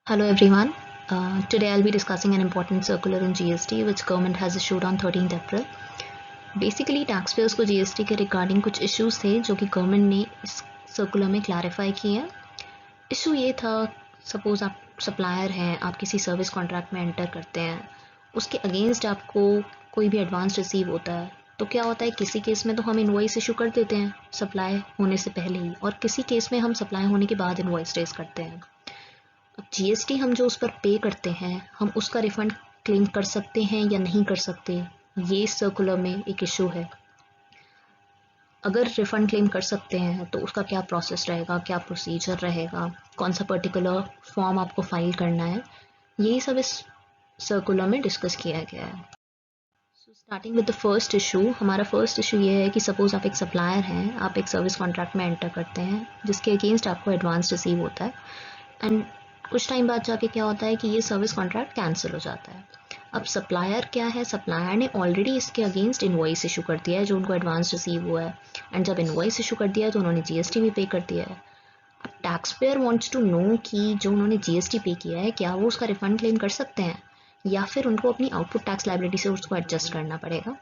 Hello everyone. Today I'll be discussing an important circular in GST which government has issued on 13th April. Basically taxpayers को GST के regarding कुछ issues थे जो कि government ने इस सर्कुलर में क्लैरिफाई किए हैं. इशू ये था, सपोज आप सप्लायर हैं, आप किसी सर्विस कॉन्ट्रैक्ट में एंटर करते हैं, उसके अगेंस्ट आपको कोई भी एडवांस रिसीव होता है तो क्या होता है, किसी केस में तो हम इनवॉइस इशू कर देते हैं सप्लाई होने से पहले ही, और किसी केस में हम सप्लाई होने के बाद इनवॉइस रेज करते हैं. अब जीएसटी हम जो उस पर पे करते हैं, हम उसका रिफंड क्लेम कर सकते हैं या नहीं कर सकते, ये सर्कुलर में एक इशू है. अगर रिफंड क्लेम कर सकते हैं तो उसका क्या प्रोसेस रहेगा, क्या प्रोसीजर रहेगा, कौन सा पर्टिकुलर फॉर्म आपको फाइल करना है, यही सब इस सर्कुलर में डिस्कस किया गया है. So starting with the first issue, हमारा फर्स्ट इशू ये है कि सपोज आप एक सप्लायर हैं, आप एक सर्विस कॉन्ट्रैक्ट में एंटर करते हैं जिसके अगेंस्ट आपको एडवांस रिसीव होता है, एंड कुछ टाइम बाद जाके क्या होता है कि ये सर्विस कॉन्ट्रैक्ट कैंसिल हो जाता है. अब सप्लायर क्या है, सप्लायर ने ऑलरेडी इसके अगेंस्ट इनवॉइस इशू कर दिया है जो उनको एडवांस रिसीव हुआ है, एंड जब इनवॉइस इशू कर दिया है तो उन्होंने जीएसटी भी पे कर दिया है. अब tax payer wants to know कि जो उन्होंने जीएसटी पे किया है क्या वो उसका रिफंड क्लेम कर सकते हैं या फिर उनको अपनी आउटपुट टैक्स लायबिलिटी से उसको एडजस्ट करना पड़ेगा.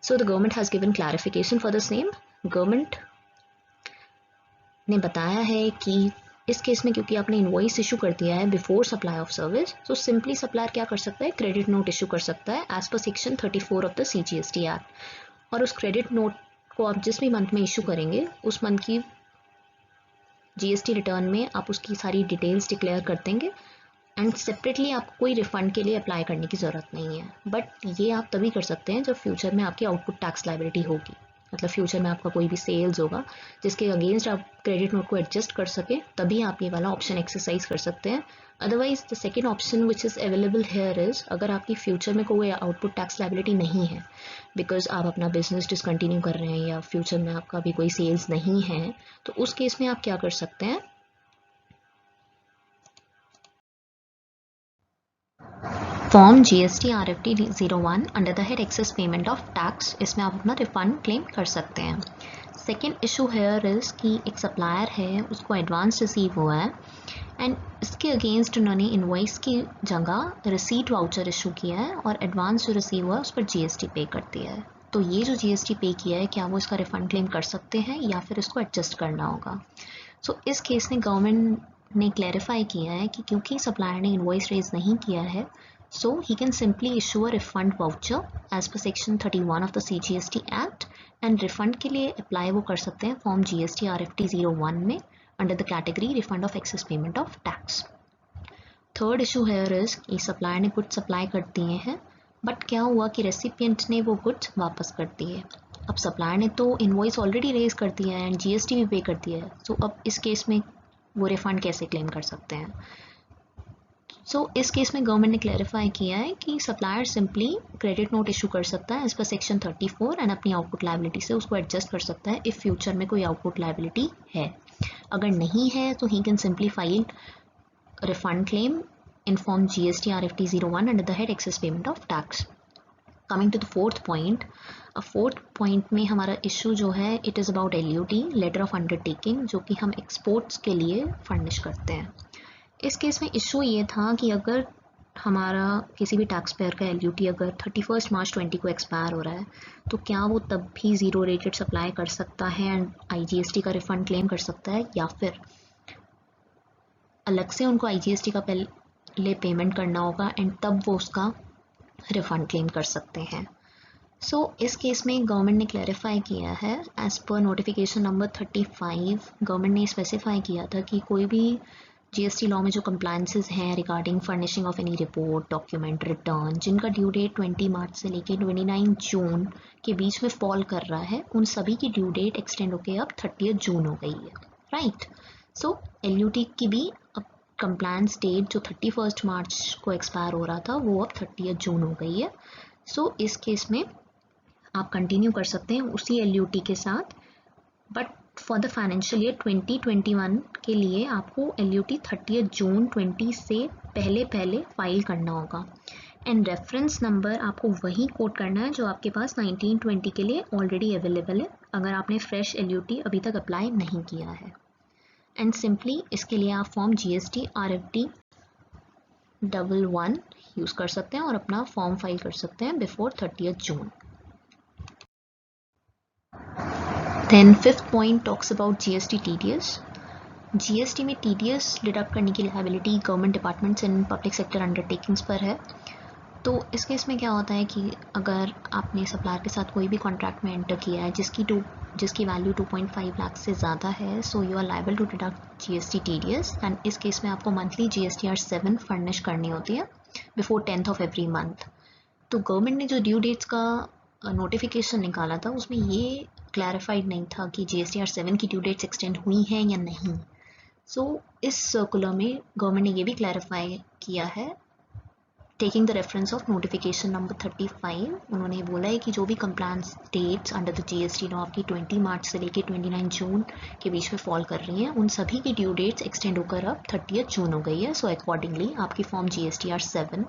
So the government has given clarification for the same. Government ने बताया है कि इस केस में क्योंकि आपने इनवॉइस इशू कर दिया है बिफोर सप्लाई ऑफ सर्विस, तो सिंपली सप्लायर क्या कर सकता है, क्रेडिट नोट इशू कर सकता है as per section 34 of the CGST act. और उस क्रेडिट नोट को आप जिस भी मंथ में इशू करेंगे उस मंथ की जीएसटी रिटर्न में आप उसकी सारी डिटेल्स डिक्लेयर कर देंगे, एंड सेपरेटली आपको कोई रिफंड के लिए अप्लाई करने की ज़रूरत नहीं है. बट ये आप तभी कर सकते हैं जब फ्यूचर में आपकी आउटपुट टैक्स लायबिलिटी होगी, मतलब फ्यूचर में आपका कोई भी सेल्स होगा जिसके अगेंस्ट आप क्रेडिट नोट को एडजस्ट कर सकें, तभी आप ये वाला ऑप्शन एक्सरसाइज कर सकते हैं. Otherwise the second option which is available here is, अगर आपकी फ्यूचर में कोई आउटपुट टैक्स लायबिलिटी नहीं है बिकॉज आप अपना बिजनेस डिसकंटिन्यू कर रहे हैं या फ्यूचर में आपका भी कोई सेल्स नहीं है, तो उस केस में आप क्या कर सकते हैं, form GST RFT 01 under the head excess payment of tax, इसमें आप अपना रिफंड क्लेम कर सकते हैं. सेकेंड इशू हेयर इज़ कि एक सप्लायर है, उसको एडवांस रिसीव हुआ है एंड इसके अगेंस्ट उन्होंने इनवॉइस की जगह रिसीट वाउचर इशू किया है और एडवांस जो रिसीव हुआ है उस पर GST पे कर दिया है. तो ये जो GST पे किया है, क्या वो इसका रिफंड क्लेम कर सकते हैं या फिर इसको एडजस्ट करना होगा. सो इस केस में गवर्नमेंट ने क्लैरिफाई किया है कि क्योंकि सप्लायर ने इनवॉइस रेज नहीं किया है, so he can simply issue a refund voucher as per section 31 of the CGST Act, and refund के लिए अप्लाई वो कर सकते हैं फॉर्म GST RFT 01 में under the category refund of access payment of tax. Third issue here is कि supplier ने goods supply कर दिए हैं, बट क्या हुआ कि रेसिपिएंट ने वो गुड्स वापस कर दिए. अब सप्लायर ने तो इनवॉइस ऑलरेडी रेज कर दिया है एंड GST भी पे कर दिया है, सो अब इस केस में वो रिफंड कैसे क्लेम कर सकते हैं. इस केस में गवर्नमेंट ने क्लैरिफाई किया है कि supplier simply credit note issue कर सकता है एज पर सेक्शन 34 एंड अपनी आउटपुट लायबिलिटी से उसको एडजस्ट कर सकता है इफ़ फ्यूचर में कोई आउटपुट लायबिलिटी है. अगर नहीं है तो ही can simply file refund claim in form GST RFT 01 under the head excess payment of tax. Coming to the fourth point, fourth point में हमारा इशू जो है it is about LUT, letter of undertaking, जो कि हम exports के लिए furnish करते हैं. इस केस में इशू ये था कि अगर हमारा किसी भी टैक्स पेयर का LUT अगर 31 मार्च 20 को एक्सपायर हो रहा है तो क्या वो तब भी ज़ीरो रेटेड सप्लाई कर सकता है एंड IGST का रिफंड क्लेम कर सकता है, या फिर अलग से उनको IGST का पहले पेमेंट करना होगा एंड तब वो उसका रिफंड क्लेम कर सकते हैं. इस केस में गवर्नमेंट ने क्लैरिफाई किया है as per notification number 35. Government ने स्पेसिफाई किया था कि कोई भी GST लॉ में जो कंप्लायंसेस हैं regarding furnishing of any report, document, return, जिनका ड्यू डेट 20 मार्च से लेकर 29 जून के बीच में फॉल कर रहा है, उन सभी की ड्यू डेट एक्सटेंड होकर अब 30 जून हो गई है. राइट. LUT की भी अब कंप्लायंस डेट जो 31 मार्च को एक्सपायर हो रहा था वो अब 30 जून हो गई है. इस केस में आप कंटिन्यू कर सकते हैं उसी LUT के साथ, but for the financial year 2021 के लिए आपको LUT 30 जून 20 से पहले फाइल करना होगा एंड रेफरेंस नंबर आपको वही कोट करना है जो आपके पास 1920 के लिए ऑलरेडी अवेलेबल है अगर आपने फ्रेश LUT अभी तक अप्लाई नहीं किया है. एंड सिंपली इसके लिए आप फॉर्म GST RFT 11 यूज़ कर सकते हैं और अपना फॉर्म फाइल कर सकते हैं before 30th June. Then fifth point talks about GST TDS. GST में टीडीएस डिडक्ट करने की liability government departments and public sector undertakings पर है। तो इस केस में क्या होता है कि अगर आपने सप्लायर के साथ कोई भी कॉन्ट्रैक्ट में एंटर किया है जिसकी वैल्यू 2.5 लाख से ज़्यादा है, so you are liable to deduct GST TDS. And इस केस में आपको मंथली जीएसटीआर 7 फर्निश करनी होती है before 10th of every month. तो गवर्नमेंट ने जो ड्यू डेट्स का नोटिफिकेशन निकाला था उसमें ये क्लैरिफाइड नहीं था कि जीएसटीआर 7 की ड्यू डेट्स एक्सटेंड हुई हैं या नहीं। सो इस सर्कुलर में गवर्नमेंट ने ये भी क्लैरिफाई किया है, taking the reference of notification number 35। उन्होंने बोला है कि जो भी compliance dates under the GST law आपकी 20 मार्च से लेके 29 जून के बीच में फॉल कर रही हैं, उन सभी की ड्यू डेट्स एक्सटेंड होकर अब 30th जून हो गई है। सो अकॉर्डिंगली आपकी फॉर्म जीएसटीआर 7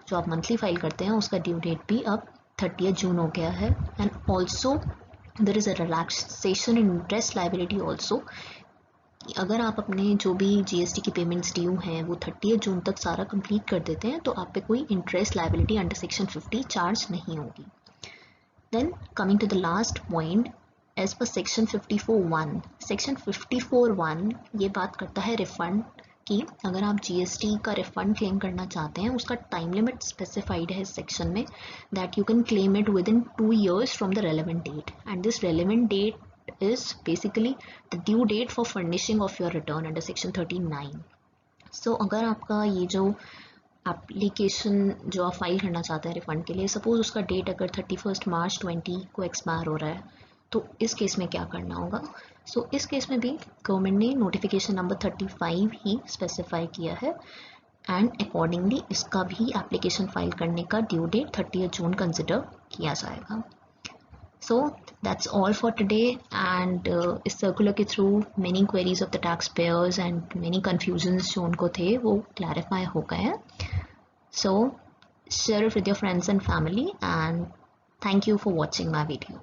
जो आप मंथली फाइल करते हैं उसका ड्यू डेट भी अब 30th जून हो गया है। And also there is a relaxation in interest liability also. अगर आप अपने जो भी जीएसटी की पेमेंट्स ड्यू हैं वो 30th जून तक सारा कंप्लीट कर देते हैं तो आप पे कोई interest liability under section 50 charge नहीं होगी। Then coming to the last point, as per section 54(1), section 54(1) ये बात करता है रिफंड की। अगर आप जीएसटी का रिफंड क्लेम करना चाहते हैं उसका टाइम लिमिट स्पेसिफाइड है इस सेक्शन में, that you can claim it within 2 years from the relevant date. And this relevant date is basically the due date for furnishing of your return under section 39. So अगर आपका ये जो application जो आप file करना चाहते हैं refund के लिए, सपोज उसका डेट अगर 31 मार्च 20 को एक्सपायर हो रहा है, तो इस केस में क्या करना होगा। सो इस केस में भी गवर्नमेंट ने नोटिफिकेशन नंबर 35 ही स्पेसिफाई किया है एंड अकॉर्डिंगली इसका भी एप्लीकेशन फाइल करने का ड्यू डेट 30th जून कंसिडर किया जाएगा। So that's all for today, and इस सर्कुलर के through many queries of the taxpayers and many confusions जो उनको थे वो clarify हो गए हैं। So share it with your friends and family, and thank you for watching my video.